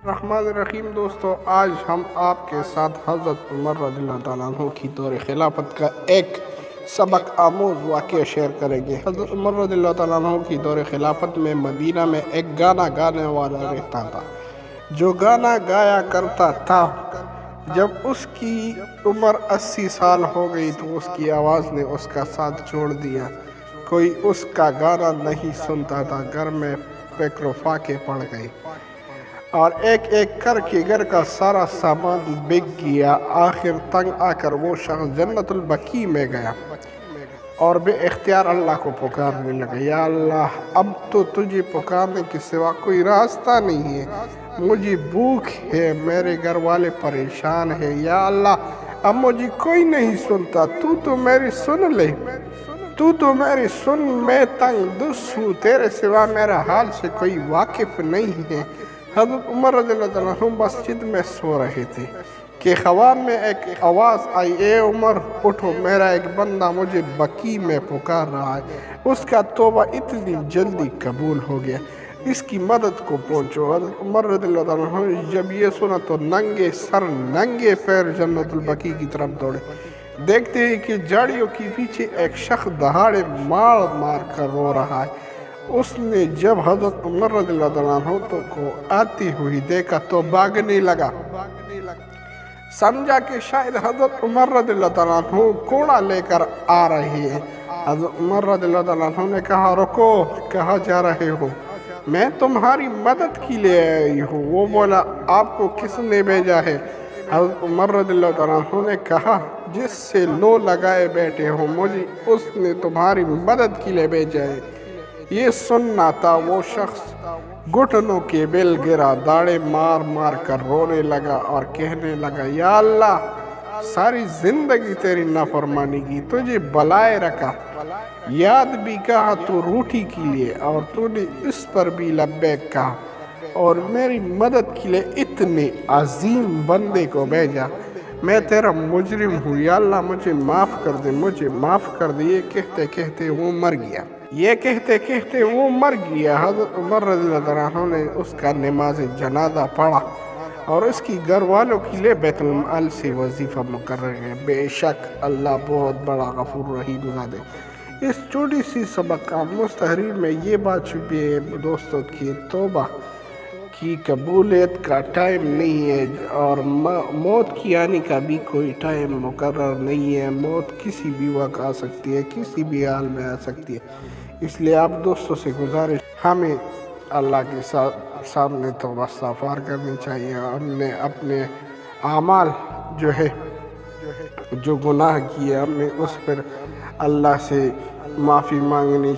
الرحمن الرحیم دوستو، آج ہم آپ کے ساتھ حضرت عمر رضی اللہ تعالیٰ عنہ کی دور خلافت کا ایک سبق آموز واقعہ شیئر کریں گے۔ حضرت عمر رضی اللہ تعالیٰ عنہ کی دور خلافت میں مدینہ میں ایک گانا گانے والا رہتا تھا جو گانا گایا کرتا تھا۔ جب اس کی عمر 80 سال ہو گئی تو اس کی آواز نے اس کا ساتھ چھوڑ دیا۔ کوئی اس کا گانا نہیں سنتا تھا۔ گھر میں فکر و فاقے پڑ گئے اور ایک ایک کر کے گھر کا سارا سامان بک گیا۔ آخر تنگ آ کر وہ شخص جنت البقیع میں گیا اور بے اختیار اللہ کو پکارنے لگا، یا اللہ، اب تو تجھے پکارنے کے سوا کوئی راستہ نہیں ہے۔ مجھے بھوک ہے، میرے گھر والے پریشان ہیں، یا اللہ اب مجھے کوئی نہیں سنتا، تو میری سن لے، تو میری سن، میں تنگ دست ہوں، تیرے سوا میرا حال سے کوئی واقف نہیں ہے۔ حضرت عمر رضی اللہ عنہ مسجد میں سو رہے تھے کہ خواب میں ایک آواز آئی، اے عمر اٹھو، میرا ایک بندہ مجھے بقیع میں پکار رہا ہے، اس کا توبہ اتنی جلدی قبول ہو گیا، اس کی مدد کو پہنچو۔ حضرت عمر رضی اللہ عنہ جب یہ سنا تو ننگے سر ننگے پیر جنت البقیع کی طرف دوڑے۔ دیکھتے ہیں کہ جھاڑیوں کے پیچھے ایک شخص دہاڑے مار مار کر رو رہا ہے۔ اس نے جب حضرت عمر رضی اللہ عنہ کو آتی ہوئی دیکھا تو بھاگنے لگا، سمجھا کہ شاید حضرت عمر رضی اللہ عنہ کوڑا لے کر آ رہے ہیں۔ حضرت عمر رضی اللہ عنہ نے کہا، رکو، کہاں جا رہے ہو؟ میں تمہاری مدد کے لیے آئی ہوں۔ وہ بولا، آپ کو کس نے بھیجا ہے؟ حضرت عمر رضی اللہ عنہ نے کہا، جس سے لو لگائے بیٹھے ہو، مجھے اس نے تمہاری مدد کے لیے بھیجا ہے۔ یہ سننا تھا، وہ شخص گھٹنوں کے بل گرا، داڑے مار مار کر رونے لگا اور کہنے لگا، یا اللہ، ساری زندگی تیری نافرمانی کی، تجھے بلائے رکھا، یاد بھی کہا تو روٹی کے لیے، اور تو نے اس پر بھی لبیک کہا، اور میری مدد کے لیے اتنے عظیم بندے کو بھیجا۔ میں تیرا مجرم ہوں، یا اللہ مجھے معاف کر دے، مجھے معاف کر دے۔ یہ کہتے کہتے وہ مر گیا۔ حضرت عمر رضی اللہ عنہ نے اس کا نماز جنازہ پڑھا اور اس کی گھر والوں کے لیے بیت المال سے وظیفہ مقرر ہے۔ بے شک اللہ بہت بڑا غفور رحیم ذات ہے۔ اس چھوٹی سی سبق آموز تحریر میں یہ بات چھپی ہے دوستوں کی توبہ کی قبولیت کا ٹائم نہیں ہے اور موت کی آنے کا بھی کوئی ٹائم مقرر نہیں ہے۔ موت کسی بھی وقت آ سکتی ہے، کسی بھی حال میں آ سکتی ہے۔ اس لیے آپ دوستوں سے گزارش، ہمیں اللہ کے سامنے توبہ استغفار کرنی چاہیے، ہم نے اپنے اعمال جو گناہ کیے، ہمیں اس پر اللہ سے معافی مانگنی